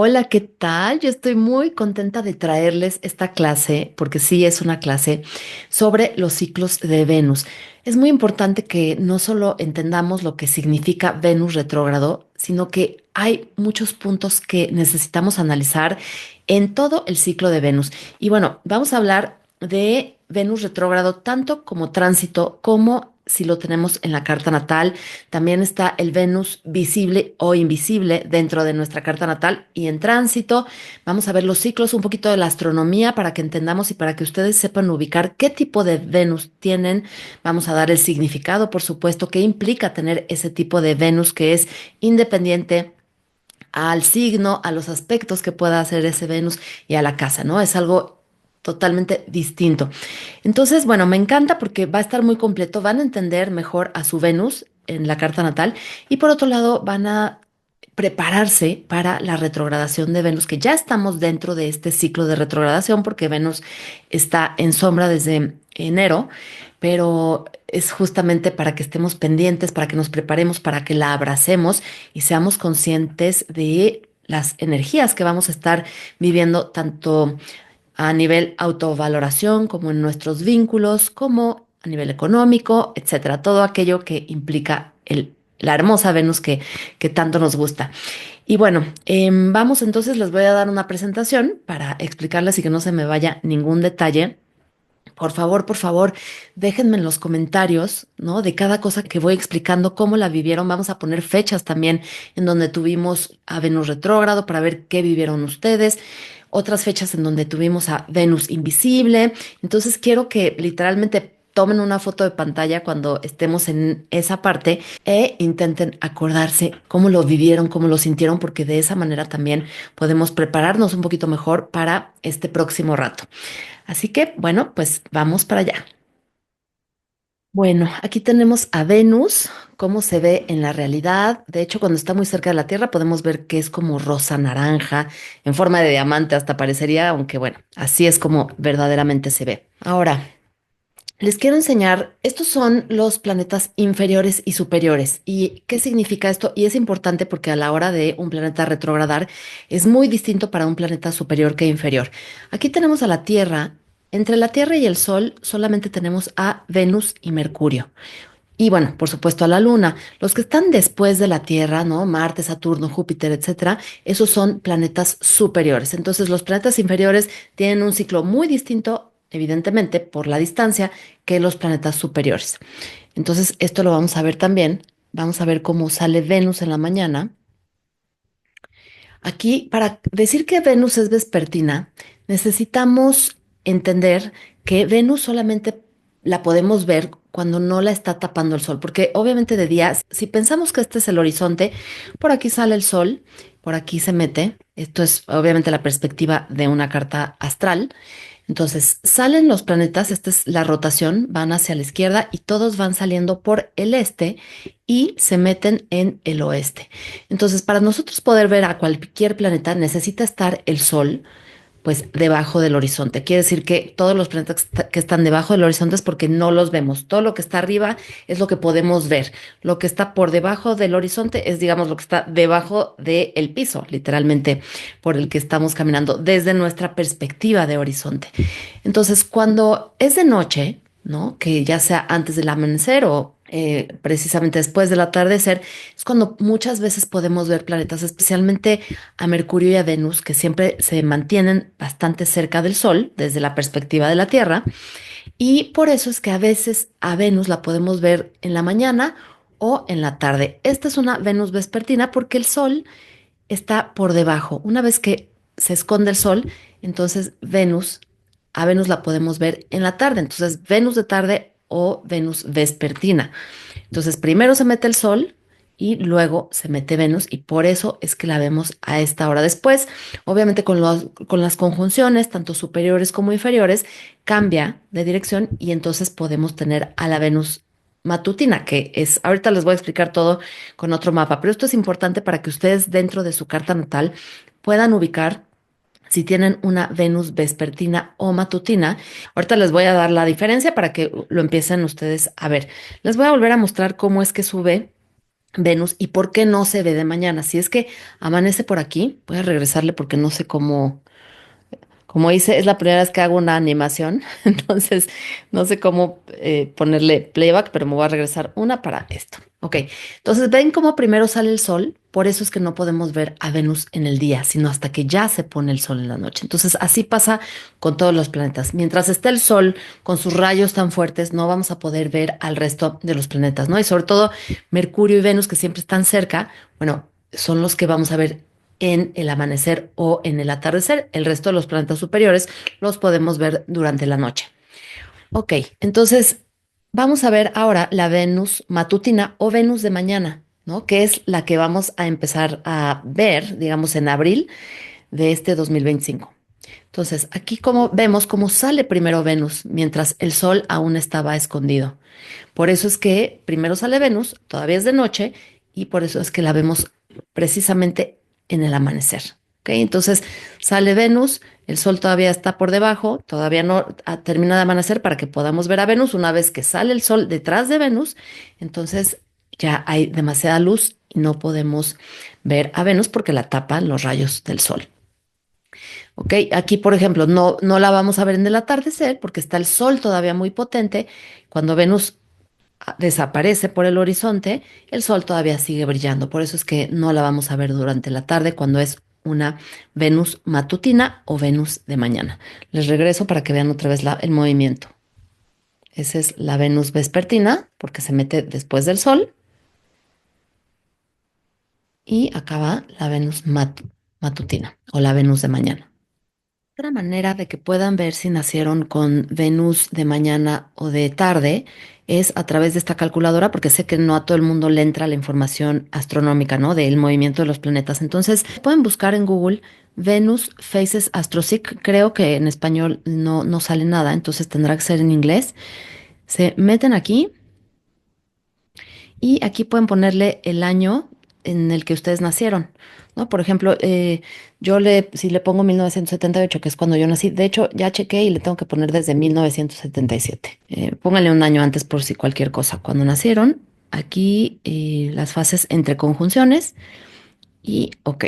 Hola, ¿qué tal? Yo estoy muy contenta de traerles esta clase, porque sí es una clase sobre los ciclos de Venus. Es muy importante que no solo entendamos lo que significa Venus retrógrado, sino que hay muchos puntos que necesitamos analizar en todo el ciclo de Venus. Y bueno, vamos a hablar de Venus retrógrado tanto como tránsito, como si lo tenemos en la carta natal. También está el Venus visible o invisible dentro de nuestra carta natal y en tránsito. Vamos a ver los ciclos, un poquito de la astronomía para que entendamos y para que ustedes sepan ubicar qué tipo de Venus tienen. Vamos a dar el significado, por supuesto, qué implica tener ese tipo de Venus que es independiente al signo, a los aspectos que pueda hacer ese Venus y a la casa, ¿no? Es algo totalmente distinto. Entonces, bueno, me encanta porque va a estar muy completo, van a entender mejor a su Venus en la carta natal y por otro lado van a prepararse para la retrogradación de Venus, que ya estamos dentro de este ciclo de retrogradación porque Venus está en sombra desde enero, pero es justamente para que estemos pendientes, para que nos preparemos, para que la abracemos y seamos conscientes de las energías que vamos a estar viviendo tanto a nivel autovaloración, como en nuestros vínculos, como a nivel económico, etcétera. Todo aquello que implica la hermosa Venus que tanto nos gusta. Y bueno, vamos entonces, les voy a dar una presentación para explicarles y que no se me vaya ningún detalle. Por favor, déjenme en los comentarios, ¿no? De cada cosa que voy explicando, cómo la vivieron. Vamos a poner fechas también en donde tuvimos a Venus retrógrado para ver qué vivieron ustedes. Otras fechas en donde tuvimos a Venus invisible. Entonces quiero que literalmente tomen una foto de pantalla cuando estemos en esa parte e intenten acordarse cómo lo vivieron, cómo lo sintieron, porque de esa manera también podemos prepararnos un poquito mejor para este próximo rato. Así que, bueno, pues vamos para allá. Bueno, aquí tenemos a Venus, cómo se ve en la realidad. De hecho, cuando está muy cerca de la Tierra podemos ver que es como rosa naranja, en forma de diamante hasta parecería, aunque bueno, así es como verdaderamente se ve. Ahora, les quiero enseñar, estos son los planetas inferiores y superiores. ¿Y qué significa esto? Y es importante porque a la hora de un planeta retrogradar es muy distinto para un planeta superior que inferior. Aquí tenemos a la Tierra. Entre la Tierra y el Sol solamente tenemos a Venus y Mercurio. Y bueno, por supuesto a la Luna. Los que están después de la Tierra, ¿no? Marte, Saturno, Júpiter, etcétera, esos son planetas superiores. Entonces, los planetas inferiores tienen un ciclo muy distinto, evidentemente, por la distancia, que los planetas superiores. Entonces, esto lo vamos a ver también. Vamos a ver cómo sale Venus en la mañana. Aquí, para decir que Venus es vespertina, necesitamos entender que Venus solamente la podemos ver cuando no la está tapando el sol, porque obviamente de día, si pensamos que este es el horizonte, por aquí sale el sol, por aquí se mete, esto es obviamente la perspectiva de una carta astral, entonces salen los planetas, esta es la rotación, van hacia la izquierda y todos van saliendo por el este y se meten en el oeste. Entonces, para nosotros poder ver a cualquier planeta necesita estar el Sol, pues debajo del horizonte. Quiere decir que todos los planetas que están debajo del horizonte es porque no los vemos. Todo lo que está arriba es lo que podemos ver. Lo que está por debajo del horizonte es, digamos, lo que está debajo del piso, literalmente, por el que estamos caminando desde nuestra perspectiva de horizonte. Entonces, cuando es de noche, ¿no? Que ya sea antes del amanecer o precisamente después del atardecer, es cuando muchas veces podemos ver planetas, especialmente a Mercurio y a Venus, que siempre se mantienen bastante cerca del Sol desde la perspectiva de la Tierra. Y por eso es que a veces a Venus la podemos ver en la mañana o en la tarde. Esta es una Venus vespertina porque el Sol está por debajo. Una vez que se esconde el Sol, entonces a Venus la podemos ver en la tarde. Entonces, Venus de tarde o Venus vespertina. Entonces, primero se mete el Sol y luego se mete Venus y por eso es que la vemos a esta hora. Después, obviamente con las conjunciones, tanto superiores como inferiores, cambia de dirección y entonces podemos tener a la Venus matutina, que es, ahorita les voy a explicar todo con otro mapa, pero esto es importante para que ustedes dentro de su carta natal puedan ubicar si tienen una Venus vespertina o matutina. Ahorita les voy a dar la diferencia para que lo empiecen ustedes a ver. Les voy a volver a mostrar cómo es que sube Venus y por qué no se ve de mañana. Si es que amanece por aquí, voy a regresarle porque no sé cómo. Como hice, es la primera vez que hago una animación, entonces no sé cómo ponerle playback, pero me voy a regresar una para esto. Ok, entonces ven cómo primero sale el sol, por eso es que no podemos ver a Venus en el día, sino hasta que ya se pone el sol en la noche. Entonces así pasa con todos los planetas. Mientras esté el sol con sus rayos tan fuertes, no vamos a poder ver al resto de los planetas, ¿no? Y sobre todo Mercurio y Venus, que siempre están cerca, bueno, son los que vamos a ver en el amanecer o en el atardecer. El resto de los planetas superiores los podemos ver durante la noche. Ok, entonces vamos a ver ahora la Venus matutina o Venus de mañana, ¿no? Que es la que vamos a empezar a ver, digamos, en abril de este 2025. Entonces, aquí como vemos cómo sale primero Venus mientras el Sol aún estaba escondido. Por eso es que primero sale Venus, todavía es de noche, y por eso es que la vemos precisamente en el amanecer. ¿Ok? Entonces sale Venus, el Sol todavía está por debajo, todavía no termina de amanecer para que podamos ver a Venus. Una vez que sale el Sol detrás de Venus, entonces ya hay demasiada luz y no podemos ver a Venus porque la tapan los rayos del Sol. ¿Ok? Aquí, por ejemplo, no la vamos a ver en el atardecer porque está el Sol todavía muy potente. Cuando Venus desaparece por el horizonte, el sol todavía sigue brillando. Por eso es que no la vamos a ver durante la tarde cuando es una Venus matutina o Venus de mañana. Les regreso para que vean otra vez el movimiento. Esa es la Venus vespertina porque se mete después del sol y acaba la Venus matutina o la Venus de mañana. Otra manera de que puedan ver si nacieron con Venus de mañana o de tarde es a través de esta calculadora, porque sé que no a todo el mundo le entra la información astronómica, ¿no? Del movimiento de los planetas. Entonces, pueden buscar en Google Venus Faces AstroSeek. Creo que en español no sale nada, entonces tendrá que ser en inglés. Se meten aquí y aquí pueden ponerle el año en el que ustedes nacieron, ¿no? Por ejemplo, si le pongo 1978, que es cuando yo nací, de hecho ya chequé y le tengo que poner desde 1977. Pónganle un año antes por si cualquier cosa. Cuando nacieron, aquí las fases entre conjunciones y ok.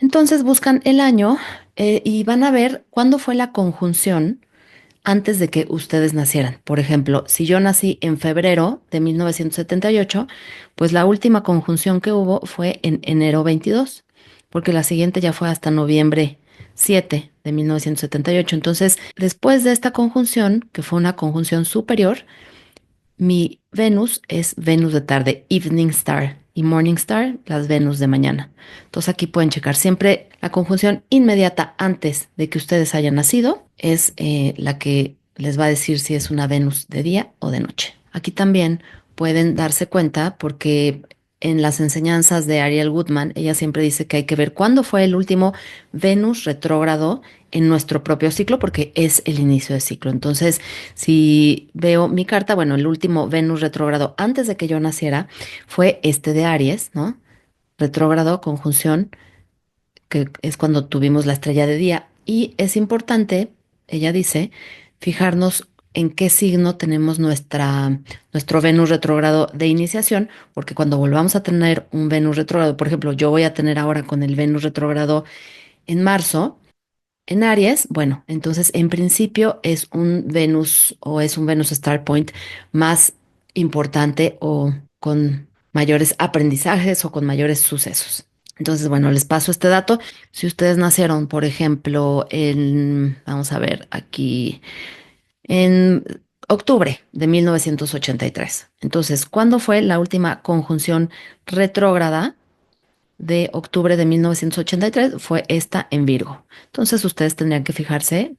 Entonces buscan el año y van a ver cuándo fue la conjunción antes de que ustedes nacieran. Por ejemplo, si yo nací en febrero de 1978, pues la última conjunción que hubo fue en enero 22, porque la siguiente ya fue hasta noviembre 7 de 1978. Entonces, después de esta conjunción, que fue una conjunción superior, mi Venus es Venus de tarde, Evening Star, y Morning Star, las Venus de mañana. Entonces aquí pueden checar siempre la conjunción inmediata antes de que ustedes hayan nacido, es la que les va a decir si es una Venus de día o de noche. Aquí también pueden darse cuenta porque en las enseñanzas de Ariel Goodman, ella siempre dice que hay que ver cuándo fue el último Venus retrógrado en nuestro propio ciclo, porque es el inicio de ciclo. Entonces, si veo mi carta, bueno, el último Venus retrógrado antes de que yo naciera fue este de Aries, ¿no? Retrógrado, conjunción, que es cuando tuvimos la estrella de día. Y es importante, ella dice, fijarnos en qué signo tenemos nuestro Venus retrógrado de iniciación, porque cuando volvamos a tener un Venus retrógrado, por ejemplo, yo voy a tener ahora con el Venus retrógrado en marzo, en Aries, bueno, entonces en principio es un Venus o es un Venus Star Point más importante o con mayores aprendizajes o con mayores sucesos. Entonces, bueno, les paso este dato. Si ustedes nacieron, por ejemplo, vamos a ver aquí, en octubre de 1983. Entonces, ¿cuándo fue la última conjunción retrógrada de octubre de 1983? Fue esta en Virgo. Entonces ustedes tendrían que fijarse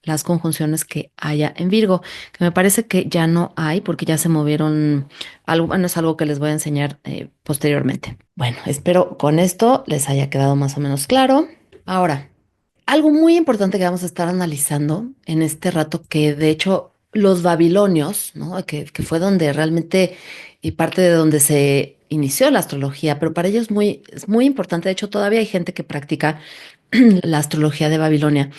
las conjunciones que haya en Virgo, que me parece que ya no hay porque ya se movieron algo, bueno, es algo que les voy a enseñar posteriormente. Bueno, espero con esto les haya quedado más o menos claro. Ahora, algo muy importante que vamos a estar analizando en este rato, que de hecho los babilonios, ¿no? Que fue donde realmente y parte de donde se inició la astrología, pero para ellos es muy importante. De hecho, todavía hay gente que practica la astrología de Babilonia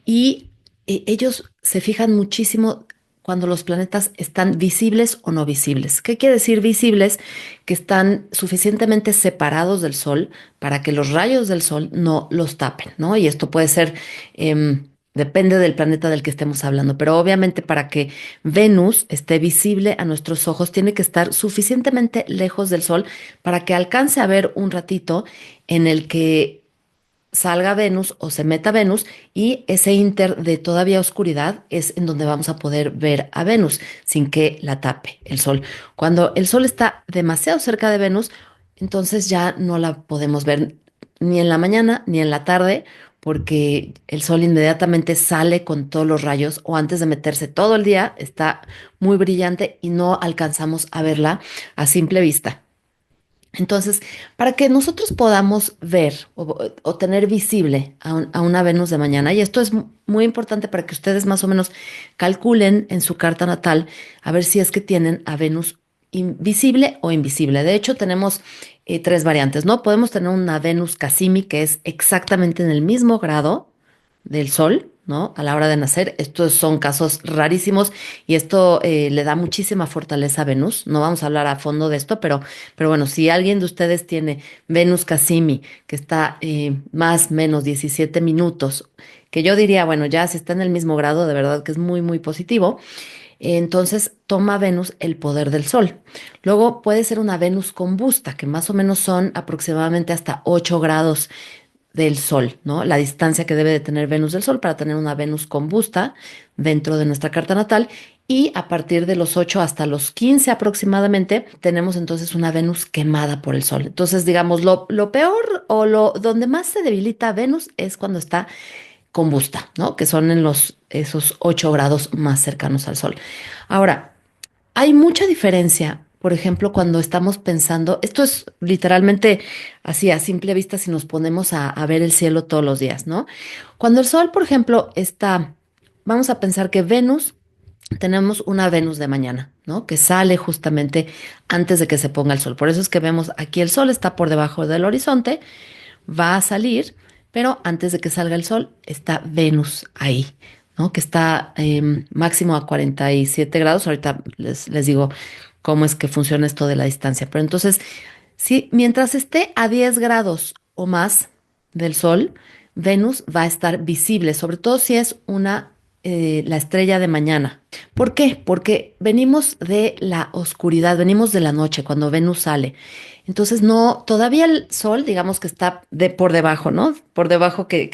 y ellos se fijan muchísimo cuando los planetas están visibles o no visibles. ¿Qué quiere decir visibles? Que están suficientemente separados del Sol para que los rayos del Sol no los tapen, ¿no? Y esto puede ser, depende del planeta del que estemos hablando, pero obviamente para que Venus esté visible a nuestros ojos, tiene que estar suficientemente lejos del Sol para que alcance a ver un ratito en el que salga Venus o se meta Venus y ese inter de todavía oscuridad es en donde vamos a poder ver a Venus sin que la tape el Sol. Cuando el Sol está demasiado cerca de Venus, entonces ya no la podemos ver ni en la mañana ni en la tarde porque el Sol inmediatamente sale con todos los rayos o antes de meterse todo el día está muy brillante y no alcanzamos a verla a simple vista. Entonces, para que nosotros podamos ver o tener visible a una Venus de mañana, y esto es muy importante para que ustedes más o menos calculen en su carta natal a ver si es que tienen a Venus visible o invisible. De hecho, tenemos tres variantes, ¿no? Podemos tener una Venus Casimi que es exactamente en el mismo grado del Sol, ¿no? A la hora de nacer. Estos son casos rarísimos y esto le da muchísima fortaleza a Venus. No vamos a hablar a fondo de esto, pero bueno, si alguien de ustedes tiene Venus Casimi, que está más o menos 17 minutos, que yo diría, bueno, ya si está en el mismo grado, de verdad que es muy, muy positivo. Entonces toma Venus el poder del Sol. Luego puede ser una Venus combusta, que más o menos son aproximadamente hasta 8 grados del Sol, ¿no? La distancia que debe de tener Venus del Sol para tener una Venus combusta dentro de nuestra carta natal. Y a partir de los 8 hasta los 15 aproximadamente, tenemos entonces una Venus quemada por el Sol. Entonces, digamos, lo peor o lo donde más se debilita Venus es cuando está combusta, ¿no? Que son en esos 8 grados más cercanos al Sol. Ahora, hay mucha diferencia, por ejemplo, cuando estamos pensando, esto es literalmente así a simple vista si nos ponemos a ver el cielo todos los días, ¿no? Cuando el Sol, por ejemplo, está, vamos a pensar que Venus, tenemos una Venus de mañana, ¿no? Que sale justamente antes de que se ponga el Sol. Por eso es que vemos aquí el Sol está por debajo del horizonte, va a salir, pero antes de que salga el Sol está Venus ahí, ¿no? Que está máximo a 47 grados. Ahorita les digo cómo es que funciona esto de la distancia. Pero entonces, si mientras esté a 10 grados o más del Sol, Venus va a estar visible, sobre todo si es la estrella de mañana. ¿Por qué? Porque venimos de la oscuridad, venimos de la noche cuando Venus sale. Entonces no, todavía el Sol, digamos que está por debajo, ¿no? Por debajo que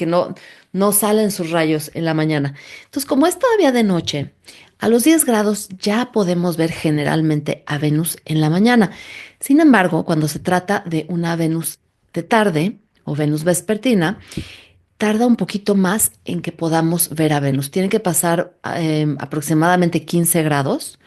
no salen sus rayos en la mañana. Entonces, como es todavía de noche, a los 10 grados ya podemos ver generalmente a Venus en la mañana. Sin embargo, cuando se trata de una Venus de tarde o Venus vespertina, tarda un poquito más en que podamos ver a Venus. Tiene que pasar aproximadamente 15 grados,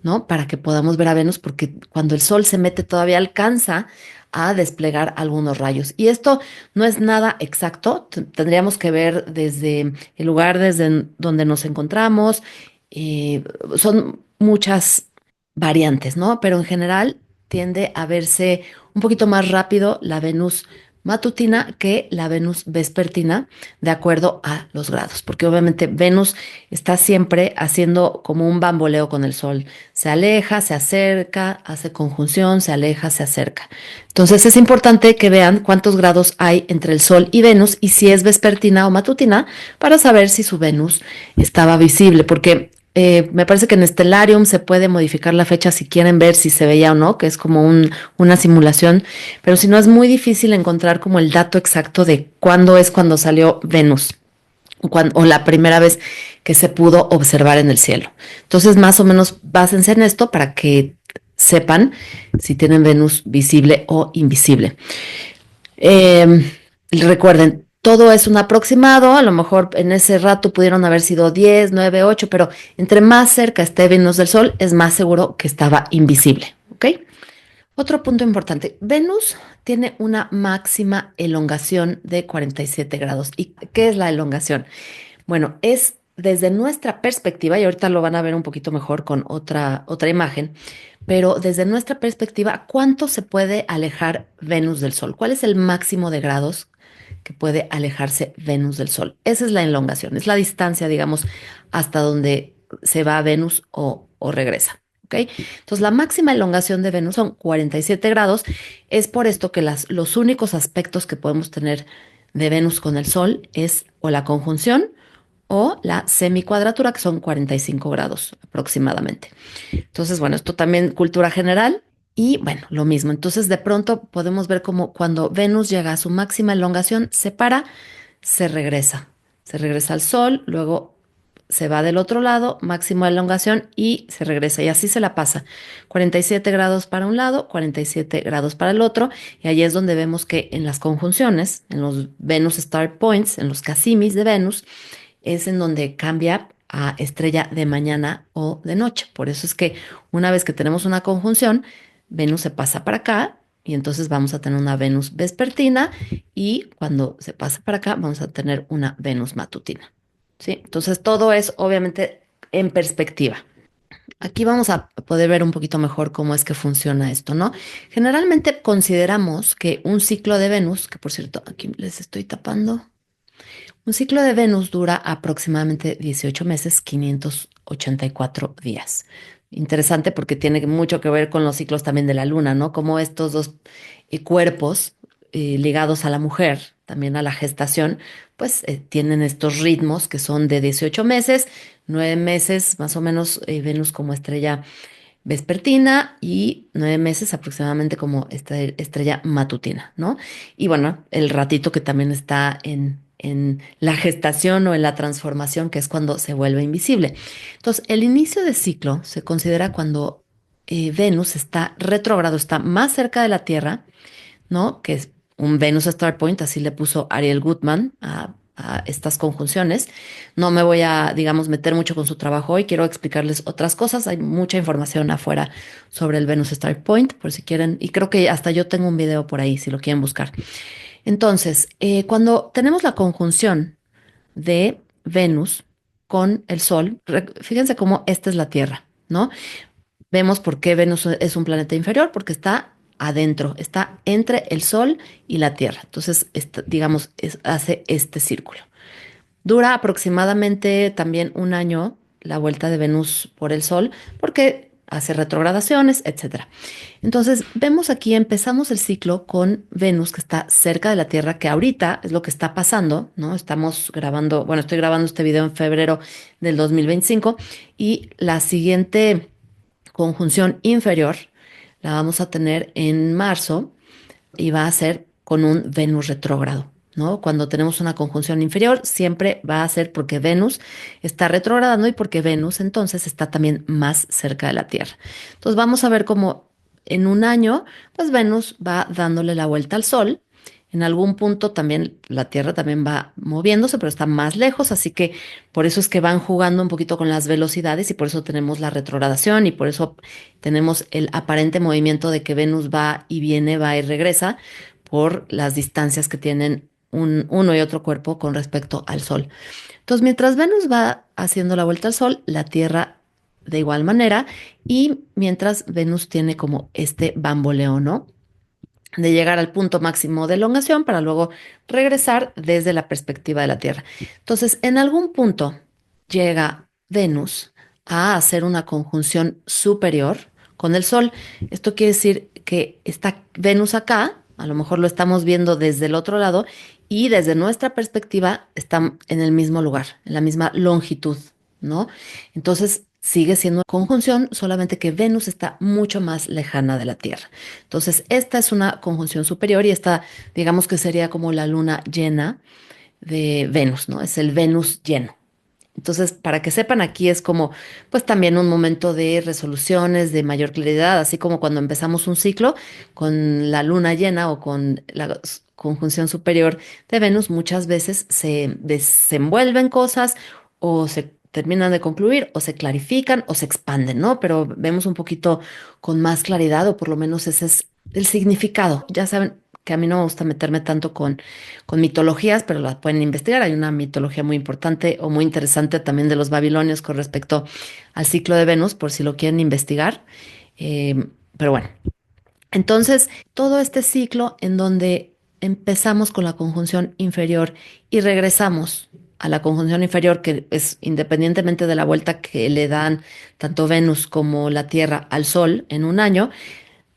¿no? Para que podamos ver a Venus, porque cuando el Sol se mete todavía alcanza a desplegar algunos rayos. Y esto no es nada exacto. Tendríamos que ver desde el lugar desde donde nos encontramos. Son muchas variantes, ¿no? Pero en general tiende a verse un poquito más rápido la Venus matutina que la Venus vespertina, de acuerdo a los grados, porque obviamente Venus está siempre haciendo como un bamboleo con el Sol. Se aleja, se acerca, hace conjunción, se aleja, se acerca. Entonces es importante que vean cuántos grados hay entre el Sol y Venus y si es vespertina o matutina para saber si su Venus estaba visible, porque me parece que en Stellarium se puede modificar la fecha si quieren ver si se veía o no, que es como una simulación, pero si no es muy difícil encontrar como el dato exacto de cuándo es cuando salió Venus o la primera vez que se pudo observar en el cielo. Entonces, más o menos básense en esto para que sepan si tienen Venus visible o invisible. Recuerden, todo es un aproximado, a lo mejor en ese rato pudieron haber sido 10, 9, 8, pero entre más cerca esté Venus del Sol, es más seguro que estaba invisible, ¿ok? Otro punto importante, Venus tiene una máxima elongación de 47 grados. ¿Y qué es la elongación? Bueno, es desde nuestra perspectiva, y ahorita lo van a ver un poquito mejor con otra imagen, pero desde nuestra perspectiva, ¿cuánto se puede alejar Venus del Sol? ¿Cuál es el máximo de grados que puede alejarse Venus del Sol? Esa es la elongación, es la distancia, digamos, hasta donde se va a Venus o regresa. ¿Ok? Entonces, la máxima elongación de Venus son 47 grados. Es por esto que los únicos aspectos que podemos tener de Venus con el Sol es o la conjunción o la semicuadratura, que son 45 grados aproximadamente. Entonces, bueno, esto también cultura general y bueno, lo mismo. Entonces, de pronto podemos ver como cuando Venus llega a su máxima elongación, se para, se regresa al Sol, luego se va del otro lado, máxima elongación y se regresa y así se la pasa. 47 grados para un lado, 47 grados para el otro y ahí es donde vemos que en las conjunciones, en los Venus Star Points, en los casimis de Venus, es en donde cambia a estrella de mañana o de noche. Por eso es que una vez que tenemos una conjunción, Venus se pasa para acá y entonces vamos a tener una Venus vespertina y cuando se pasa para acá vamos a tener una Venus matutina. ¿Sí? Entonces todo es obviamente en perspectiva. Aquí vamos a poder ver un poquito mejor cómo es que funciona esto, ¿no? Generalmente consideramos que un ciclo de Venus, que por cierto, aquí les estoy tapando. Un ciclo de Venus dura aproximadamente 18 meses, 584 días. Interesante porque tiene mucho que ver con los ciclos también de la luna, ¿no? Como estos dos cuerpos ligados a la mujer, también a la gestación, pues tienen estos ritmos que son de 18 meses, 9 meses más o menos Venus como estrella vespertina y 9 meses aproximadamente como esta estrella matutina, ¿no? Y bueno, el ratito que también está en la gestación o en la transformación, que es cuando se vuelve invisible. Entonces, el inicio de ciclo se considera cuando Venus está retrógrado, está más cerca de la Tierra, ¿no? Que es un Venus Star Point, así le puso Ariel Gutman a estas conjunciones. No me voy a, digamos, meter mucho con su trabajo hoy, quiero explicarles otras cosas. Hay mucha información afuera sobre el Venus Star Point, por si quieren, y creo que hasta yo tengo un video por ahí, si lo quieren buscar. Entonces, cuando tenemos la conjunción de Venus con el Sol, fíjense cómo esta es la Tierra, ¿no? Vemos por qué Venus es un planeta inferior, porque está adentro, está entre el Sol y la Tierra. Entonces, digamos, hace este círculo. Dura aproximadamente también un año la vuelta de Venus por el Sol, porque hace retrogradaciones, etcétera. Entonces, vemos aquí, empezamos el ciclo con Venus, que está cerca de la Tierra, que ahorita es lo que está pasando, ¿no? Estamos grabando, bueno, estoy grabando este video en febrero del 2025 y la siguiente conjunción inferior la vamos a tener en marzo y va a ser con un Venus retrógrado, ¿no? Cuando tenemos una conjunción inferior, siempre va a ser porque Venus está retrogradando y porque Venus entonces está también más cerca de la Tierra. Entonces vamos a ver cómo en un año, pues Venus va dándole la vuelta al Sol. En algún punto también la Tierra también va moviéndose, pero está más lejos, así que por eso es que van jugando un poquito con las velocidades y por eso tenemos la retrogradación y por eso tenemos el aparente movimiento de que Venus va y regresa por las distancias que tienen uno y otro cuerpo con respecto al Sol. Entonces, mientras Venus va haciendo la vuelta al Sol, la Tierra de igual manera y mientras Venus tiene como este bamboleo, ¿no? De llegar al punto máximo de elongación para luego regresar desde la perspectiva de la Tierra. Entonces, en algún punto llega Venus a hacer una conjunción superior con el Sol. Esto quiere decir que está Venus acá, a lo mejor lo estamos viendo desde el otro lado y desde nuestra perspectiva está en el mismo lugar, en la misma longitud, ¿no? Entonces, sigue siendo conjunción, solamente que Venus está mucho más lejana de la Tierra. Entonces, esta es una conjunción superior y esta, digamos que sería como la luna llena de Venus, ¿no? Es el Venus lleno. Entonces, para que sepan, aquí es como, pues también un momento de resoluciones, de mayor claridad, así como cuando empezamos un ciclo con la luna llena o con la conjunción superior de Venus, muchas veces se desenvuelven cosas o se terminan de concluir o se clarifican o se expanden, ¿no? Pero vemos un poquito con más claridad o por lo menos ese es el significado. Ya saben que a mí no me gusta meterme tanto con mitologías, pero las pueden investigar. Hay una mitología muy importante o muy interesante también de los babilonios con respecto al ciclo de Venus, por si lo quieren investigar. Pero bueno, entonces todo este ciclo en donde empezamos con la conjunción inferior y regresamos a la conjunción inferior, que es independientemente de la vuelta que le dan tanto Venus como la Tierra al Sol en un año,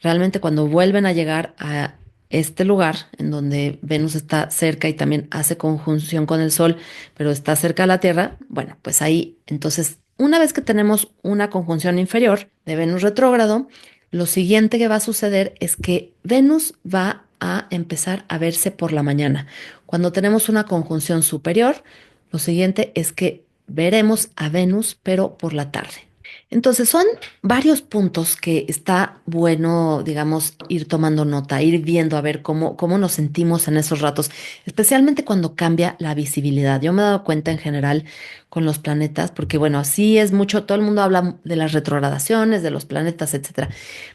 realmente cuando vuelven a llegar a este lugar en donde Venus está cerca y también hace conjunción con el Sol, pero está cerca de la Tierra, bueno, pues ahí entonces, una vez que tenemos una conjunción inferior de Venus retrógrado, lo siguiente que va a suceder es que Venus va a empezar a verse por la mañana. Cuando tenemos una conjunción superior, lo siguiente es que veremos a Venus, pero por la tarde. Entonces son varios puntos que está bueno, digamos, ir tomando nota, ir viendo a ver cómo nos sentimos en esos ratos, especialmente cuando cambia la visibilidad. Yo me he dado cuenta en general con los planetas, porque bueno, así es mucho, todo el mundo habla de las retrogradaciones, de los planetas, etcétera,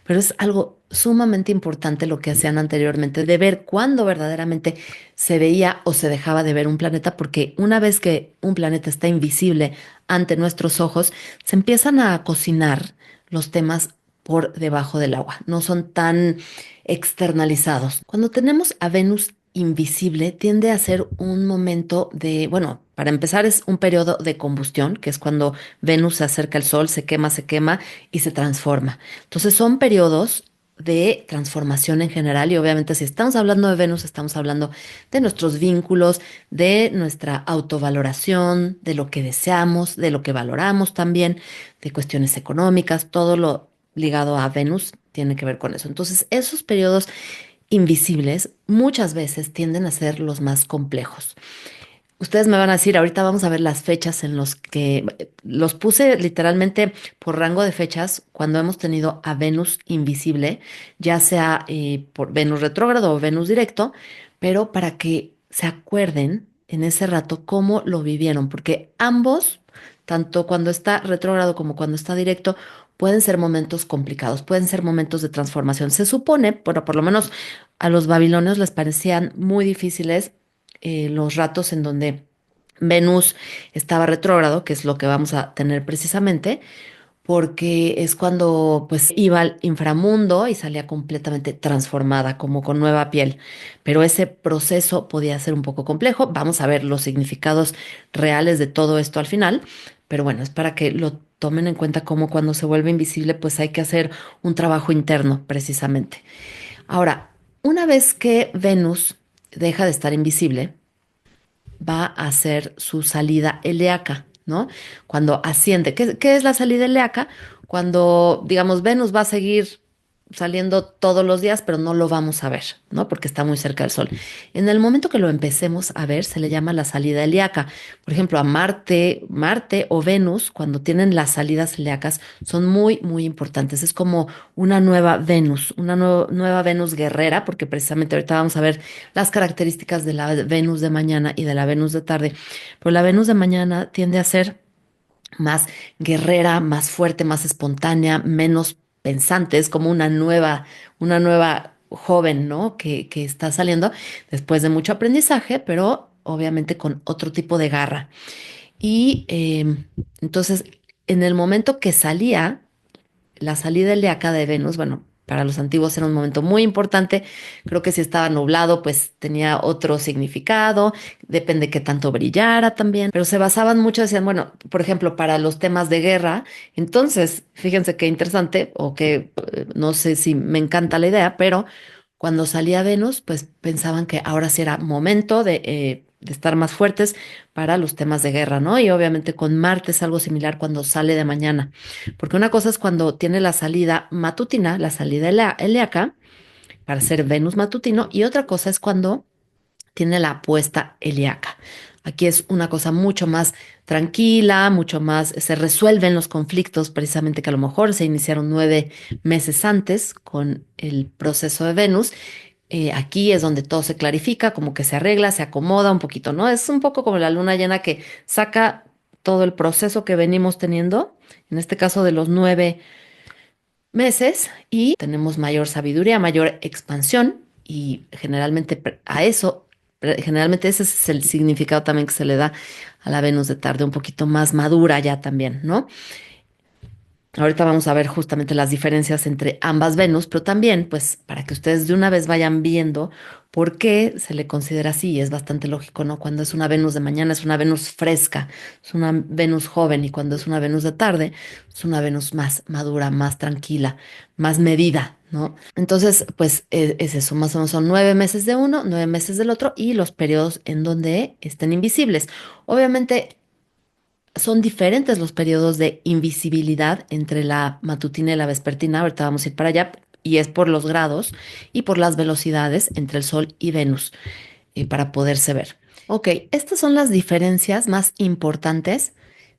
pero es algo sumamente importante lo que hacían anteriormente, de ver cuándo verdaderamente se veía o se dejaba de ver un planeta, porque una vez que un planeta está invisible ante nuestros ojos, se empiezan a cocinar los temas por debajo del agua, no son tan externalizados. Cuando tenemos a Venus invisible, tiende a ser un momento de, bueno, para empezar es un periodo de combustión, que es cuando Venus se acerca al Sol, se quema y se transforma. Entonces son periodos de transformación en general y obviamente si estamos hablando de Venus, estamos hablando de nuestros vínculos, de nuestra autovaloración, de lo que deseamos, de lo que valoramos también, de cuestiones económicas, todo lo ligado a Venus tiene que ver con eso. Entonces, esos periodos invisibles muchas veces tienden a ser los más complejos. Ustedes me van a decir, ahorita vamos a ver las fechas en los que los puse literalmente por rango de fechas cuando hemos tenido a Venus invisible, ya sea por Venus retrógrado o Venus directo, pero para que se acuerden en ese rato cómo lo vivieron, porque ambos, tanto cuando está retrógrado como cuando está directo, pueden ser momentos complicados, pueden ser momentos de transformación. Se supone, bueno, por lo menos a los babilonios les parecían muy difíciles los ratos en donde Venus estaba retrógrado, que es lo que vamos a tener precisamente, porque es cuando pues iba al inframundo y salía completamente transformada, como con nueva piel. Pero ese proceso podía ser un poco complejo. Vamos a ver los significados reales de todo esto al final, pero bueno, es para que lo tomen en cuenta como cuando se vuelve invisible, pues hay que hacer un trabajo interno precisamente. Ahora, una vez que Venus deja de estar invisible, va a hacer su salida helíaca, ¿no? Cuando asciende. ¿Qué es la salida helíaca? Cuando, digamos, Venus va a seguir saliendo todos los días, pero no lo vamos a ver, ¿no? Porque está muy cerca del Sol. En el momento que lo empecemos a ver, se le llama la salida helíaca. Por ejemplo, a Marte o Venus, cuando tienen las salidas helíacas, son muy, muy importantes. Es como una nueva Venus, una nueva Venus guerrera, porque precisamente ahorita vamos a ver las características de la Venus de mañana y de la Venus de tarde. Pero la Venus de mañana tiende a ser más guerrera, más fuerte, más espontánea, menos pensante, es como una nueva joven, ¿no? Que está saliendo después de mucho aprendizaje, pero obviamente con otro tipo de garra. Y entonces, en el momento que salía, la salida del de acá de Venus, bueno, para los antiguos era un momento muy importante. Creo que si estaba nublado, pues tenía otro significado, depende qué tanto brillara también, pero se basaban mucho, decían, bueno, por ejemplo, para los temas de guerra, entonces, fíjense qué interesante, o que no sé si me encanta la idea, pero cuando salía Venus, pues pensaban que ahora sí era momento de estar más fuertes para los temas de guerra, ¿no? Y obviamente con Marte es algo similar cuando sale de mañana. Porque una cosa es cuando tiene la salida matutina, la salida helíaca, para ser Venus matutino, y otra cosa es cuando tiene la puesta helíaca. Aquí es una cosa mucho más tranquila, mucho más, se resuelven los conflictos precisamente que a lo mejor se iniciaron 9 meses antes con el proceso de Venus. Aquí es donde todo se clarifica, como que se arregla, se acomoda un poquito, ¿no? Es un poco como la luna llena que saca todo el proceso que venimos teniendo, en este caso de los 9 meses, y tenemos mayor sabiduría, mayor expansión, y generalmente generalmente ese es el significado también que se le da a la Venus de tarde, un poquito más madura ya también, ¿no? Ahorita vamos a ver justamente las diferencias entre ambas Venus, pero también, pues, para que ustedes de una vez vayan viendo por qué se le considera así. Y es bastante lógico, ¿no? Cuando es una Venus de mañana es una Venus fresca, es una Venus joven, y cuando es una Venus de tarde es una Venus más madura, más tranquila, más medida, ¿no? Entonces, pues, es eso, más o menos son 9 meses de uno, 9 meses del otro y los periodos en donde estén invisibles. Obviamente, son diferentes los periodos de invisibilidad entre la matutina y la vespertina. Ahorita vamos a ir para allá. Y es por los grados y por las velocidades entre el Sol y Venus para poderse ver. Ok, estas son las diferencias más importantes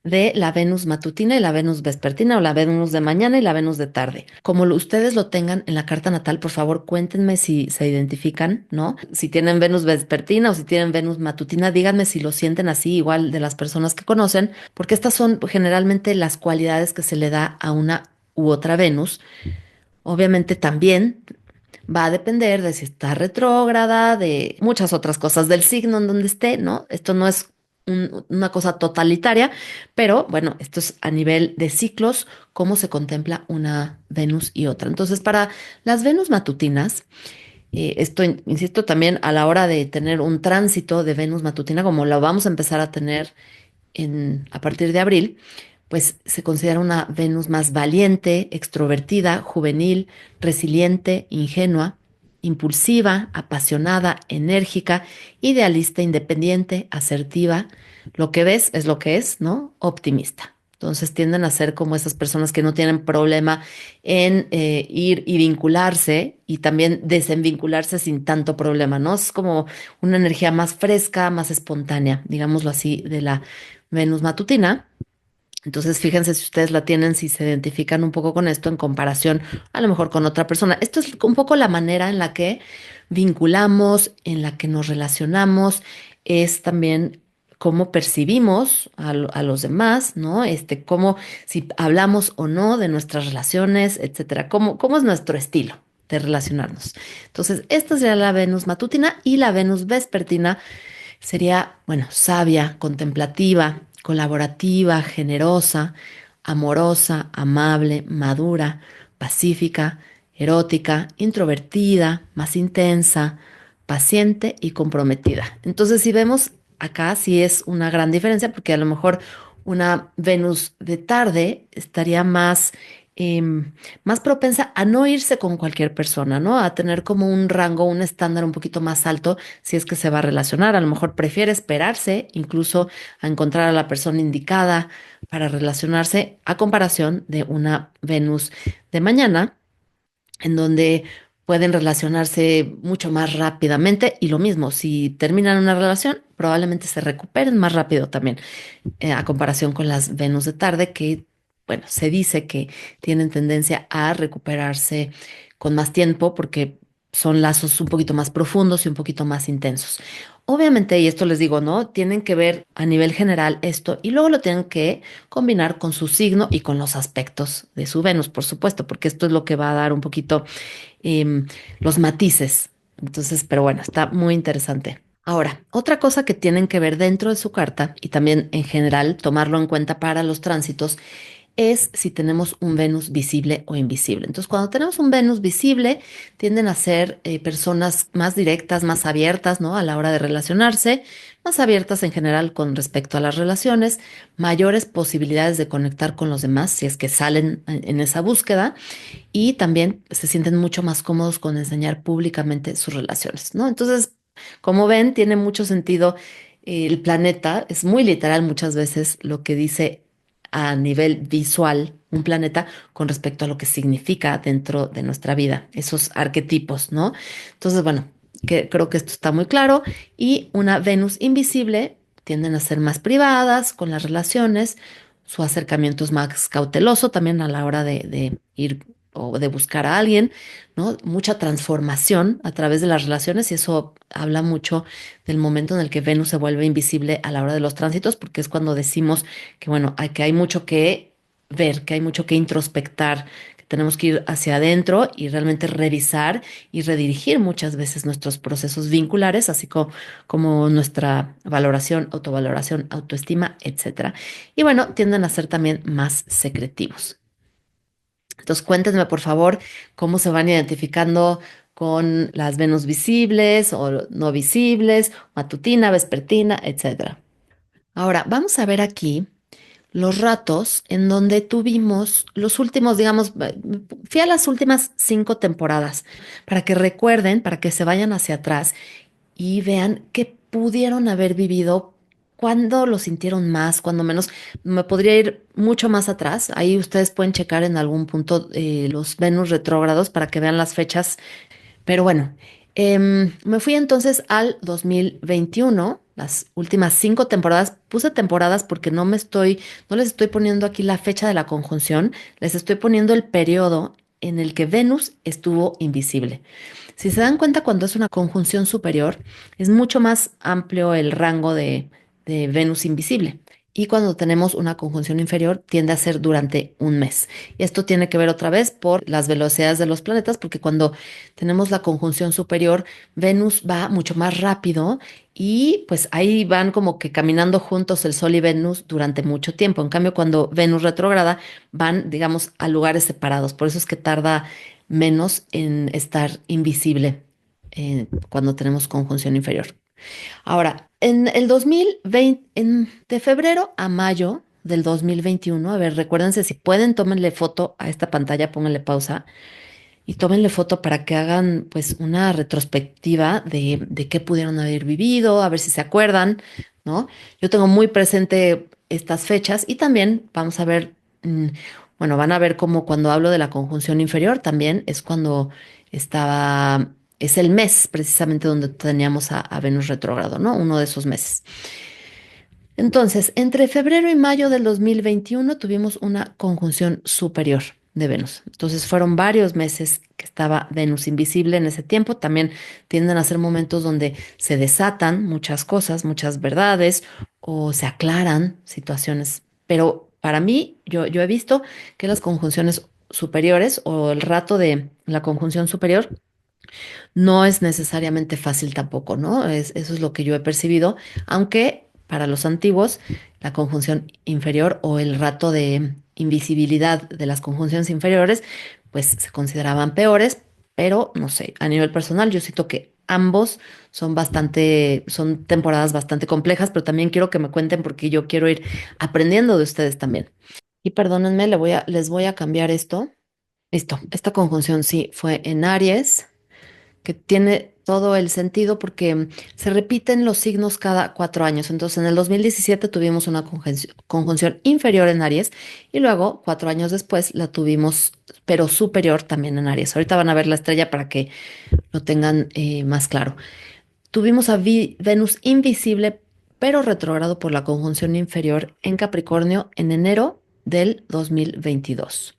de la Venus matutina y la Venus vespertina, o la Venus de mañana y la Venus de tarde. Como ustedes lo tengan en la carta natal, por favor, cuéntenme si se identifican, ¿no? Si tienen Venus vespertina o si tienen Venus matutina, díganme si lo sienten así, igual de las personas que conocen, porque estas son generalmente las cualidades que se le da a una u otra Venus. Obviamente también va a depender de si está retrógrada, de muchas otras cosas, del signo en donde esté, ¿no? Esto no es una cosa totalitaria, pero bueno, esto es a nivel de ciclos, cómo se contempla una Venus y otra. Entonces, para las Venus matutinas, esto, insisto, también a la hora de tener un tránsito de Venus matutina, como lo vamos a empezar a tener a partir de abril, pues se considera una Venus más valiente, extrovertida, juvenil, resiliente, ingenua, impulsiva, apasionada, enérgica, idealista, independiente, asertiva. Lo que ves es lo que es, ¿no? Optimista. Entonces tienden a ser como esas personas que no tienen problema en ir y vincularse y también desenvincularse sin tanto problema, ¿no? Es como una energía más fresca, más espontánea, digámoslo así, de la Venus matutina. Entonces, fíjense si ustedes la tienen, si se identifican un poco con esto en comparación a lo mejor con otra persona. Esto es un poco la manera en la que vinculamos, en la que nos relacionamos, es también cómo percibimos a los demás, ¿no? Cómo, si hablamos o no de nuestras relaciones, etcétera. Cómo es nuestro estilo de relacionarnos. Entonces, esta sería la Venus matutina, y la Venus vespertina sería, bueno, sabia, contemplativa, colaborativa, generosa, amorosa, amable, madura, pacífica, erótica, introvertida, más intensa, paciente y comprometida. Entonces, si vemos acá, sí es una gran diferencia, porque a lo mejor una Venus de tarde estaría más propensa a no irse con cualquier persona, ¿no? A tener como un rango, un estándar un poquito más alto si es que se va a relacionar. A lo mejor prefiere esperarse incluso a encontrar a la persona indicada para relacionarse, a comparación de una Venus de mañana, en donde pueden relacionarse mucho más rápidamente. Y lo mismo, si terminan una relación, probablemente se recuperen más rápido también, a comparación con las Venus de tarde, que, bueno, se dice que tienen tendencia a recuperarse con más tiempo porque son lazos un poquito más profundos y un poquito más intensos. Obviamente, y esto les digo, ¿no? Tienen que ver a nivel general esto y luego lo tienen que combinar con su signo y con los aspectos de su Venus, por supuesto, porque esto es lo que va a dar un poquito em, los matices. Entonces, pero bueno, está muy interesante. Ahora, otra cosa que tienen que ver dentro de su carta y también en general tomarlo en cuenta para los tránsitos es si tenemos un Venus visible o invisible. Entonces, cuando tenemos un Venus visible, tienden a ser personas más directas, más abiertas, ¿no? A la hora de relacionarse, más abiertas en general con respecto a las relaciones, mayores posibilidades de conectar con los demás si es que salen en esa búsqueda, y también se sienten mucho más cómodos con enseñar públicamente sus relaciones, ¿no? Entonces, como ven, tiene mucho sentido. El planeta es muy literal muchas veces lo que dice a nivel visual un planeta con respecto a lo que significa dentro de nuestra vida, esos arquetipos, ¿no? Entonces, bueno, creo que esto está muy claro. Y una Venus invisible tienden a ser más privadas con las relaciones, su acercamiento es más cauteloso también a la hora de ir o de buscar a alguien, ¿no? Mucha transformación a través de las relaciones, y eso habla mucho del momento en el que Venus se vuelve invisible a la hora de los tránsitos, porque es cuando decimos que, bueno, que hay mucho que ver, que hay mucho que introspectar, que tenemos que ir hacia adentro y realmente revisar y redirigir muchas veces nuestros procesos vinculares, así como nuestra valoración, autovaloración, autoestima, etcétera. Y bueno, tienden a ser también más secretivos. Entonces, cuéntenme, por favor, cómo se van identificando con las Venus visibles o no visibles, matutina, vespertina, etcétera. Ahora, vamos a ver aquí los ratos en donde tuvimos los últimos, digamos, fui a las últimas 5 temporadas para que recuerden, para que se vayan hacia atrás y vean qué pudieron haber vivido, cuándo lo sintieron más, cuándo menos. Me podría ir mucho más atrás. Ahí ustedes pueden checar en algún punto los Venus retrógrados para que vean las fechas, pero bueno, me fui entonces al 2021, las últimas 5 temporadas. Puse temporadas porque no les estoy poniendo aquí la fecha de la conjunción, les estoy poniendo el periodo en el que Venus estuvo invisible. Si se dan cuenta, cuando es una conjunción superior, es mucho más amplio el rango de Venus invisible. Y cuando tenemos una conjunción inferior, tiende a ser durante un mes. Y esto tiene que ver otra vez por las velocidades de los planetas, porque cuando tenemos la conjunción superior, Venus va mucho más rápido y pues ahí van como que caminando juntos el Sol y Venus durante mucho tiempo. En cambio, cuando Venus retrógrada, van, digamos, a lugares separados. Por eso es que tarda menos en estar invisible cuando tenemos conjunción inferior. Ahora, en el 2020, de febrero a mayo del 2021, a ver, recuérdense, si pueden, tómenle foto a esta pantalla, pónganle pausa y tómenle foto para que hagan pues una retrospectiva de qué pudieron haber vivido, a ver si se acuerdan, ¿no? Yo tengo muy presente estas fechas y también vamos a ver, bueno, van a ver cómo cuando hablo de la conjunción inferior también es cuando estaba, es el mes precisamente donde teníamos a Venus retrógrado, ¿no? Uno de esos meses. Entonces, entre febrero y mayo del 2021 tuvimos una conjunción superior de Venus. Entonces, fueron varios meses que estaba Venus invisible en ese tiempo. También tienden a ser momentos donde se desatan muchas cosas, muchas verdades o se aclaran situaciones. Pero para mí, yo he visto que las conjunciones superiores o el rato de la conjunción superior no es necesariamente fácil tampoco, ¿no? Eso es lo que yo he percibido, aunque para los antiguos la conjunción inferior o el rato de invisibilidad de las conjunciones inferiores, pues se consideraban peores, pero no sé, a nivel personal yo siento que ambos son temporadas bastante complejas, pero también quiero que me cuenten porque yo quiero ir aprendiendo de ustedes también. Y perdónenme, les voy a cambiar esto. Listo, esta conjunción sí fue en Aries, que tiene todo el sentido porque se repiten los signos cada 4 años. Entonces, en el 2017 tuvimos una conjunción inferior en Aries y luego, 4 años después, la tuvimos, pero superior también en Aries. Ahorita van a ver la estrella para que lo tengan más claro. Tuvimos a Venus invisible, pero retrógrado por la conjunción inferior en Capricornio en enero del 2022.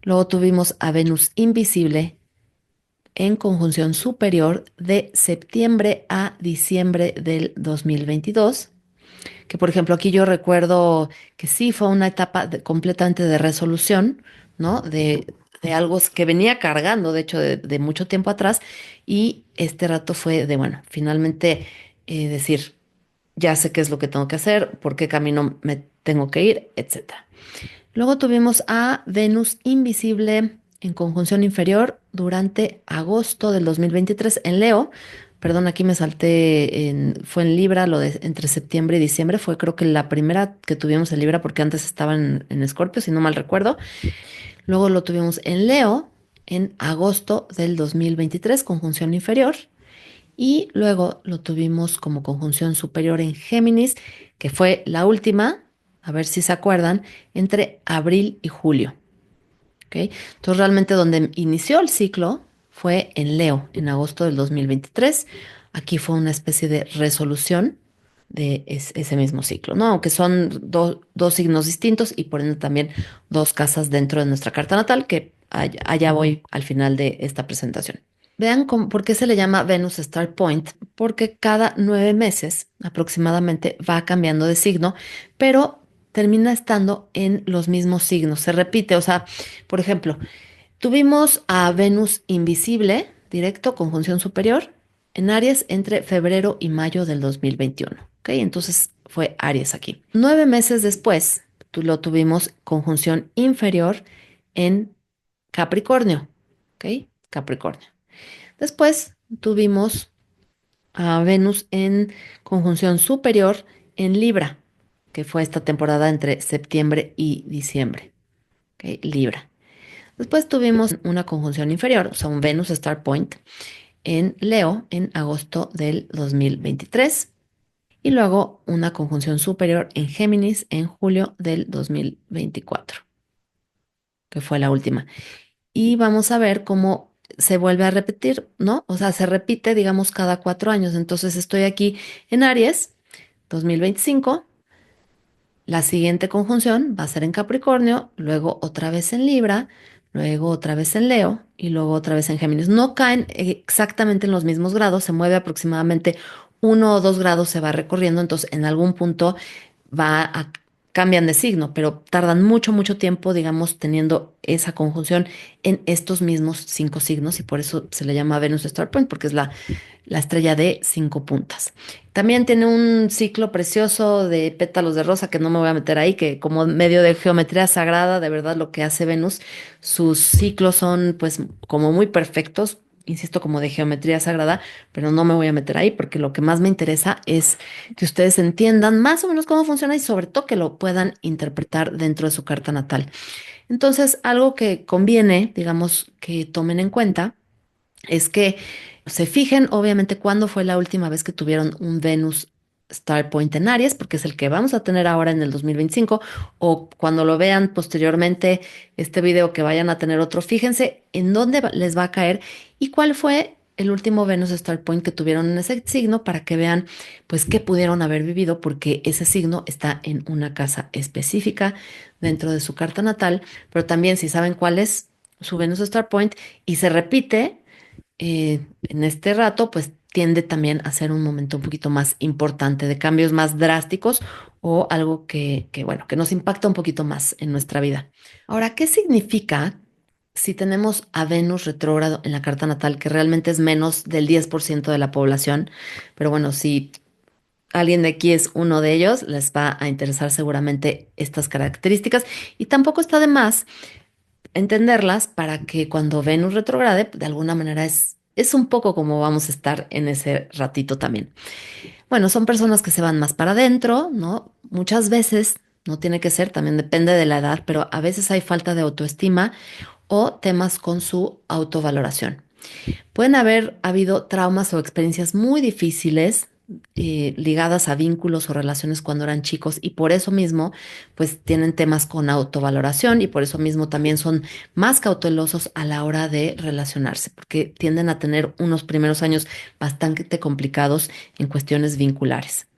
Luego tuvimos a Venus invisible en conjunción superior de septiembre a diciembre del 2022, que por ejemplo aquí yo recuerdo que sí fue una etapa completamente de resolución, ¿no? De algo que venía cargando, de hecho, de mucho tiempo atrás, y este rato fue de, bueno, finalmente decir, ya sé qué es lo que tengo que hacer, por qué camino me tengo que ir, etcétera. Luego tuvimos a Venus invisible en conjunción inferior durante agosto del 2023 en Leo. Perdón, aquí me salté, fue en Libra, lo de entre septiembre y diciembre. Fue creo que la primera que tuvimos en Libra porque antes estaba en Escorpio, si no mal recuerdo. Luego lo tuvimos en Leo en agosto del 2023, conjunción inferior. Y luego lo tuvimos como conjunción superior en Géminis, que fue la última, a ver si se acuerdan, entre abril y julio. ¿Ok? Entonces realmente donde inició el ciclo fue en Leo, en agosto del 2023. Aquí fue una especie de resolución de ese mismo ciclo, ¿no? Aunque son dos signos distintos y por ende también dos casas dentro de nuestra carta natal, que allá voy al final de esta presentación. Vean por qué se le llama Venus Star Point, porque cada 9 meses aproximadamente va cambiando de signo, pero termina estando en los mismos signos, se repite, o sea, por ejemplo, tuvimos a Venus invisible, directo, conjunción superior, en Aries entre febrero y mayo del 2021, ¿ok? Entonces fue Aries aquí. 9 meses después, lo tuvimos conjunción inferior en Capricornio, ¿ok? Capricornio. Después tuvimos a Venus en conjunción superior en Libra, que fue esta temporada entre septiembre y diciembre, ¿ok? Libra. Después tuvimos una conjunción inferior, o sea, un Venus Star Point en Leo en agosto del 2023 y luego una conjunción superior en Géminis en julio del 2024, que fue la última. Y vamos a ver cómo se vuelve a repetir, ¿no? O sea, se repite, digamos, cada 4 años. Entonces estoy aquí en Aries, 2025. La siguiente conjunción va a ser en Capricornio, luego otra vez en Libra, luego otra vez en Leo y luego otra vez en Géminis. No caen exactamente en los mismos grados, se mueve aproximadamente 1 o 2 grados, se va recorriendo, entonces en algún punto va a cambian de signo, pero tardan mucho, mucho tiempo, digamos, teniendo esa conjunción en estos mismos 5 signos y por eso se le llama Venus Star Point, porque es la estrella de 5 puntas. También tiene un ciclo precioso de pétalos de rosa que no me voy a meter ahí, que como medio de geometría sagrada, de verdad lo que hace Venus, sus ciclos son pues como muy perfectos, insisto, como de geometría sagrada, pero no me voy a meter ahí porque lo que más me interesa es que ustedes entiendan más o menos cómo funciona y sobre todo que lo puedan interpretar dentro de su carta natal. Entonces, algo que conviene, digamos, que tomen en cuenta es que se fijen, obviamente, cuándo fue la última vez que tuvieron un Venus Star Point en Aries, porque es el que vamos a tener ahora en el 2025, o cuando lo vean posteriormente, este video que vayan a tener otro, fíjense en dónde les va a caer y cuál fue el último Venus Star Point que tuvieron en ese signo para que vean, pues, qué pudieron haber vivido, porque ese signo está en una casa específica dentro de su carta natal, pero también si saben cuál es su Venus Star Point y se repite en este rato, pues tiende también a ser un momento un poquito más importante, de cambios más drásticos o algo bueno, que nos impacta un poquito más en nuestra vida. Ahora, ¿qué significa si tenemos a Venus retrógrado en la carta natal, que realmente es menos del 10% de la población? Pero bueno, si alguien de aquí es uno de ellos, les va a interesar seguramente estas características y tampoco está de más entenderlas para que cuando Venus retrograde, de alguna manera es un poco como vamos a estar en ese ratito también. Bueno, son personas que se van más para adentro, ¿no? Muchas veces, no tiene que ser, también depende de la edad, pero a veces hay falta de autoestima o temas con su autovaloración. Pueden haber habido traumas o experiencias muy difíciles ligadas a vínculos o relaciones cuando eran chicos y por eso mismo pues tienen temas con autovaloración y por eso mismo también son más cautelosos a la hora de relacionarse porque tienden a tener unos primeros años bastante complicados en cuestiones vinculares.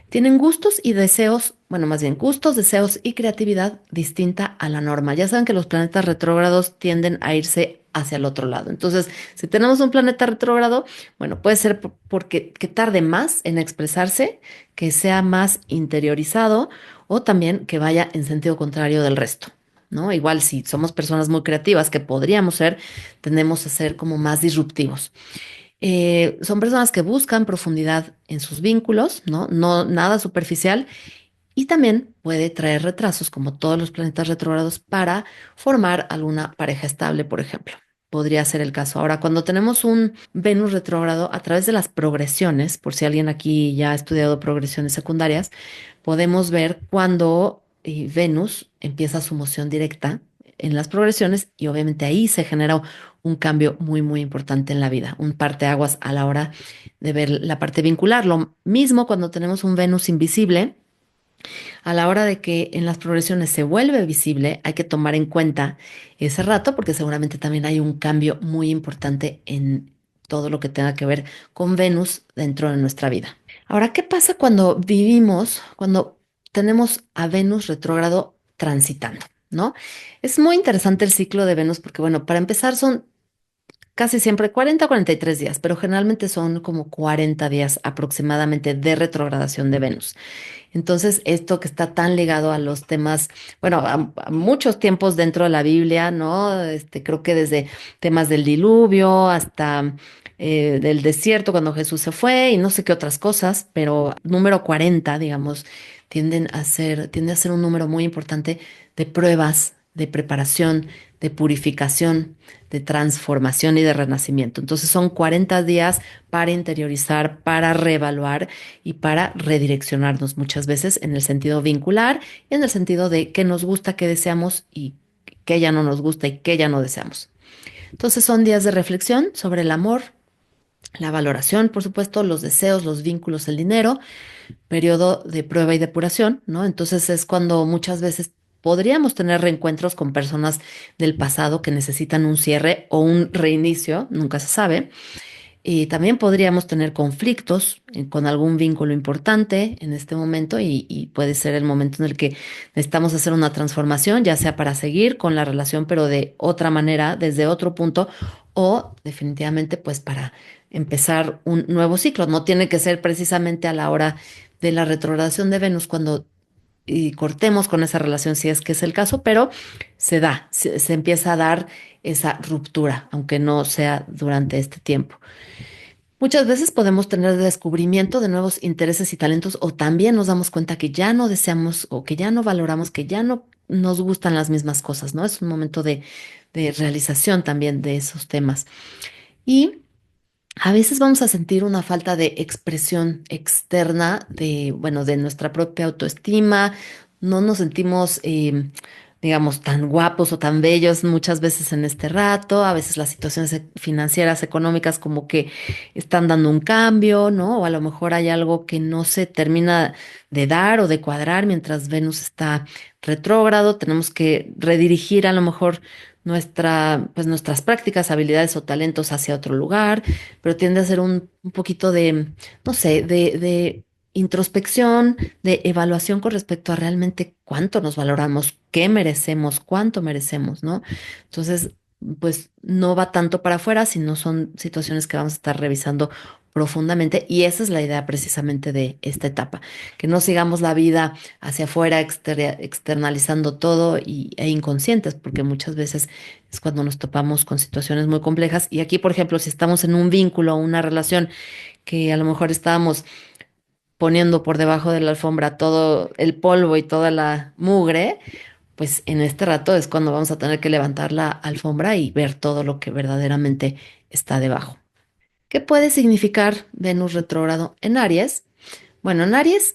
Tienen gustos y deseos, bueno, más bien gustos, deseos y creatividad distinta a la norma. Ya saben que los planetas retrógrados tienden a irse hacia el otro lado. Entonces, si tenemos un planeta retrógrado, bueno, puede ser porque que tarde más en expresarse, que sea más interiorizado o también que vaya en sentido contrario del resto. ¿No? Igual si somos personas muy creativas, que podríamos ser, tendemos a ser como más disruptivos. Son personas que buscan profundidad en sus vínculos, ¿no? No nada superficial. Y también puede traer retrasos, como todos los planetas retrógrados, para formar alguna pareja estable, por ejemplo. Podría ser el caso. Ahora, cuando tenemos un Venus retrógrado, a través de las progresiones, por si alguien aquí ya ha estudiado progresiones secundarias, podemos ver cuando Venus empieza su moción directa en las progresiones y obviamente ahí se genera un cambio muy, muy importante en la vida, un parteaguas a la hora de ver la parte vincular. Lo mismo cuando tenemos un Venus invisible, a la hora de que en las progresiones se vuelve visible, hay que tomar en cuenta ese rato porque seguramente también hay un cambio muy importante en todo lo que tenga que ver con Venus dentro de nuestra vida. Ahora, ¿qué pasa cuando vivimos, cuando tenemos a Venus retrógrado transitando? ¿No? Es muy interesante el ciclo de Venus porque, bueno, para empezar son casi siempre 40 o 43 días, pero generalmente son como 40 días aproximadamente de retrogradación de Venus. Entonces, esto que está tan ligado a los temas, bueno, a muchos tiempos dentro de la Biblia, ¿no? Creo que desde temas del diluvio hasta del desierto cuando Jesús se fue y no sé qué otras cosas, pero número 40, digamos, tiende a ser un número muy importante de pruebas de preparación, de purificación, de transformación y de renacimiento. Entonces son 40 días para interiorizar, para reevaluar y para redireccionarnos muchas veces en el sentido vincular y en el sentido de qué nos gusta, qué deseamos y qué ya no nos gusta y qué ya no deseamos. Entonces son días de reflexión sobre el amor, la valoración, por supuesto, los deseos, los vínculos, el dinero, periodo de prueba y depuración, ¿no? Entonces es cuando muchas veces podríamos tener reencuentros con personas del pasado que necesitan un cierre o un reinicio, nunca se sabe. Y también podríamos tener conflictos con algún vínculo importante en este momento y puede ser el momento en el que necesitamos hacer una transformación, ya sea para seguir con la relación, pero de otra manera, desde otro punto, o definitivamente pues para empezar un nuevo ciclo. No tiene que ser precisamente a la hora de la retrogradación de Venus cuando cortemos con esa relación, si es que es el caso, pero se empieza a dar esa ruptura, aunque no sea durante este tiempo. Muchas veces podemos tener descubrimiento de nuevos intereses y talentos o también nos damos cuenta que ya no deseamos o que ya no valoramos, que ya no nos gustan las mismas cosas, ¿no? Es un momento de realización también de esos temas. Y a veces vamos a sentir una falta de expresión externa de, bueno, de nuestra propia autoestima. No nos sentimos, digamos, tan guapos o tan bellos muchas veces en este rato. A veces las situaciones financieras, económicas, como que están dando un cambio, ¿no? O a lo mejor hay algo que no se termina de dar o de cuadrar mientras Venus está retrógrado. Tenemos que redirigir a lo mejor pues nuestras prácticas, habilidades o talentos hacia otro lugar, pero tiende a ser un poquito de, no sé, de introspección, de evaluación con respecto a realmente cuánto nos valoramos, qué merecemos, cuánto merecemos, ¿no? Entonces, pues no va tanto para afuera, sino son situaciones que vamos a estar revisando profundamente y esa es la idea precisamente de esta etapa, que no sigamos la vida hacia afuera, externalizando todo e inconscientes, porque muchas veces es cuando nos topamos con situaciones muy complejas. Y aquí, por ejemplo, si estamos en un vínculo o una relación que a lo mejor estábamos poniendo por debajo de la alfombra todo el polvo y toda la mugre, pues en este rato es cuando vamos a tener que levantar la alfombra y ver todo lo que verdaderamente está debajo. ¿Qué puede significar Venus retrógrado en Aries? Bueno, en Aries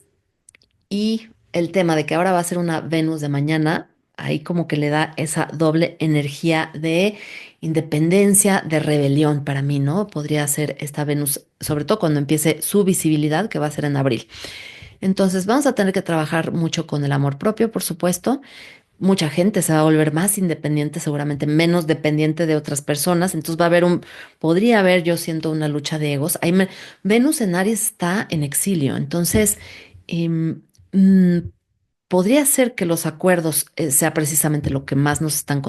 y el tema de que ahora va a ser una Venus de mañana, ahí como que le da esa doble energía de independencia, de rebelión para mí, ¿no? Podría ser esta Venus, sobre todo cuando empiece su visibilidad, que va a ser en abril. Entonces vamos a tener que trabajar mucho con el amor propio, por supuesto. Mucha gente se va a volver más independiente, seguramente menos dependiente de otras personas. Entonces va a haber podría haber, yo siento, una lucha de egos. Venus en Aries está en exilio, entonces em, mm, podría ser que los acuerdos sea precisamente lo que más nos están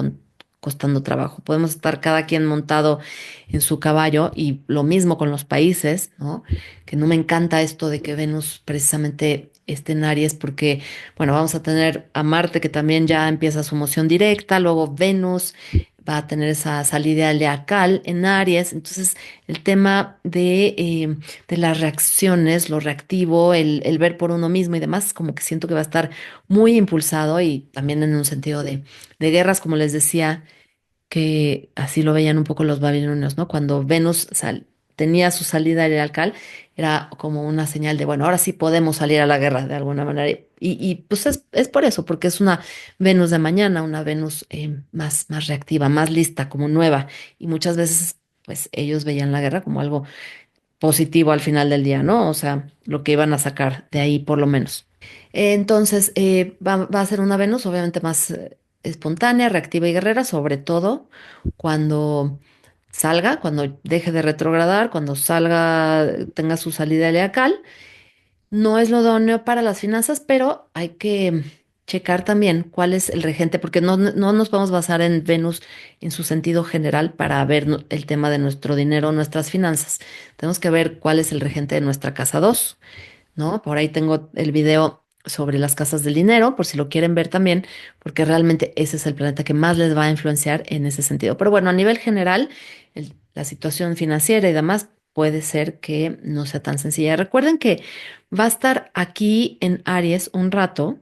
costando trabajo. Podemos estar cada quien montado en su caballo y lo mismo con los países, ¿no? Que no me encanta esto de que Venus precisamente esté en Aries porque, bueno, vamos a tener a Marte que también ya empieza su moción directa, luego Venus va a tener esa salida leacal en Aries, entonces el tema de las reacciones, lo reactivo, el ver por uno mismo y demás, como que siento que va a estar muy impulsado y también en un sentido de guerras, como les decía, que así lo veían un poco los babilonios, ¿no? Cuando Venus tenía su salida leacal, era como una señal de, bueno, ahora sí podemos salir a la guerra de alguna manera. Y pues es por eso, porque es una Venus de mañana, una Venus más reactiva, más lista, como nueva. Y muchas veces, pues ellos veían la guerra como algo positivo al final del día, ¿no? O sea, lo que iban a sacar de ahí por lo menos. Entonces, va a ser una Venus obviamente más espontánea, reactiva y guerrera, sobre todo cuando salga, cuando deje de retrogradar, cuando salga, tenga su salida leacal. No es lo idóneo para las finanzas, pero hay que checar también cuál es el regente, porque no nos podemos basar en Venus en su sentido general para ver el tema de nuestro dinero, nuestras finanzas. Tenemos que ver cuál es el regente de nuestra casa 2, ¿no? Por ahí tengo el video sobre las casas del dinero, por si lo quieren ver también, porque realmente ese es el planeta que más les va a influenciar en ese sentido. Pero bueno, a nivel general, la situación financiera y demás puede ser que no sea tan sencilla. Recuerden que va a estar aquí en Aries un rato,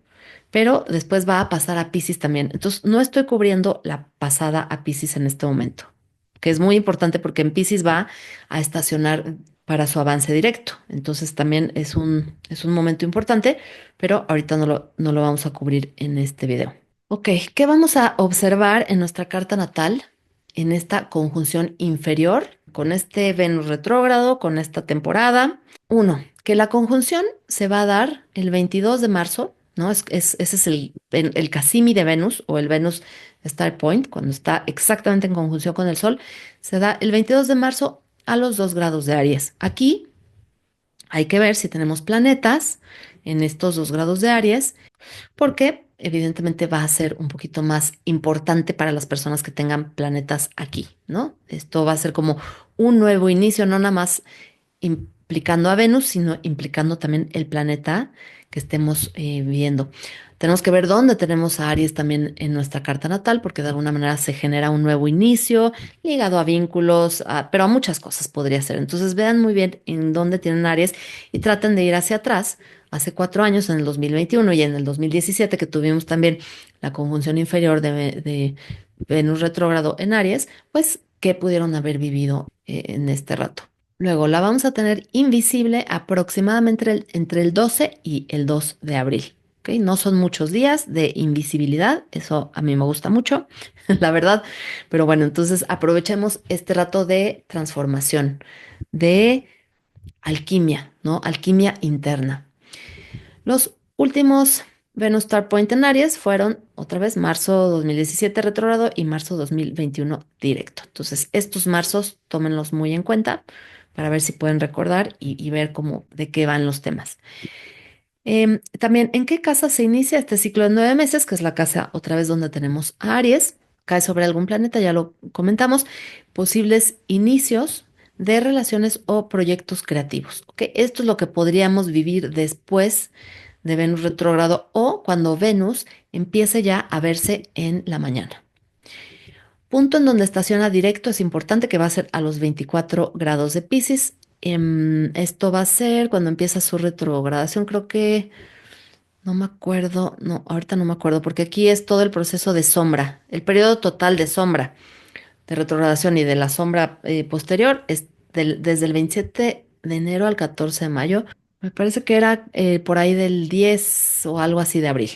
pero después va a pasar a Piscis también. Entonces, no estoy cubriendo la pasada a Piscis en este momento, que es muy importante porque en Piscis va a estacionar para su avance directo. Entonces, también es un momento importante, pero ahorita no lo vamos a cubrir en este video. Ok, ¿qué vamos a observar en nuestra carta natal en esta conjunción inferior con este Venus retrógrado, con esta temporada? Uno, que la conjunción se va a dar el 22 de marzo, ¿no? Ese es el Casimi de Venus o el Venus Star Point, cuando está exactamente en conjunción con el Sol, se da el 22 de marzo a los 2 grados de Aries. Aquí hay que ver si tenemos planetas en estos 2 grados de Aries porque evidentemente va a ser un poquito más importante para las personas que tengan planetas aquí, ¿no? Esto va a ser como un nuevo inicio, no nada más implicando a Venus, sino implicando también el planeta que estemos viendo. Tenemos que ver dónde tenemos a Aries también en nuestra carta natal, porque de alguna manera se genera un nuevo inicio ligado a vínculos, pero a muchas cosas podría ser. Entonces vean muy bien en dónde tienen Aries y traten de ir hacia atrás. Hace 4 años, en el 2021 y en el 2017, que tuvimos también la conjunción inferior de Venus retrógrado en Aries, pues, ¿qué pudieron haber vivido en este rato? Luego la vamos a tener invisible aproximadamente entre el 12 y el 2 de abril. ¿Ok? No son muchos días de invisibilidad, eso a mí me gusta mucho, la verdad. Pero bueno, entonces aprovechemos este rato de transformación, de alquimia, ¿no? Alquimia interna. Los últimos Venus Star Point en Aries fueron otra vez marzo 2017 retrógrado y marzo 2021 directo. Entonces, estos marzos tómenlos muy en cuenta para ver si pueden recordar y ver cómo de qué van los temas. También, ¿en qué casa se inicia este ciclo de 9 meses? Que es la casa otra vez donde tenemos a Aries. Cae sobre algún planeta, ya lo comentamos. Posibles inicios de relaciones o proyectos creativos. ¿Ok? Esto es lo que podríamos vivir después de Venus retrógrado o cuando Venus empiece ya a verse en la mañana. Punto en donde estaciona directo es importante que va a ser a los 24 grados de Piscis. Esto va a ser cuando empieza su retrogradación, creo que no me acuerdo, no, ahorita no me acuerdo, porque aquí es todo el proceso de sombra, el periodo total de sombra, de retrogradación y de la sombra posterior es desde el 27 de enero al 14 de mayo. Me parece que era por ahí del 10 o algo así de abril,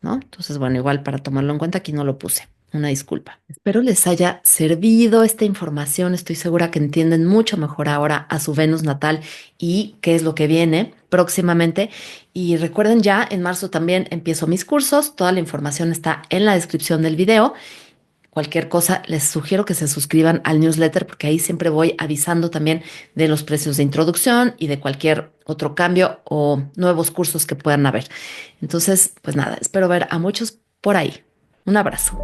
¿no? Entonces, bueno, igual para tomarlo en cuenta, aquí no lo puse. Una disculpa. Espero les haya servido esta información. Estoy segura que entienden mucho mejor ahora a su Venus natal y qué es lo que viene próximamente. Y recuerden ya, en marzo también empiezo mis cursos. Toda la información está en la descripción del video. Cualquier cosa, les sugiero que se suscriban al newsletter porque ahí siempre voy avisando también de los precios de introducción y de cualquier otro cambio o nuevos cursos que puedan haber. Entonces, pues nada, espero ver a muchos por ahí. Un abrazo.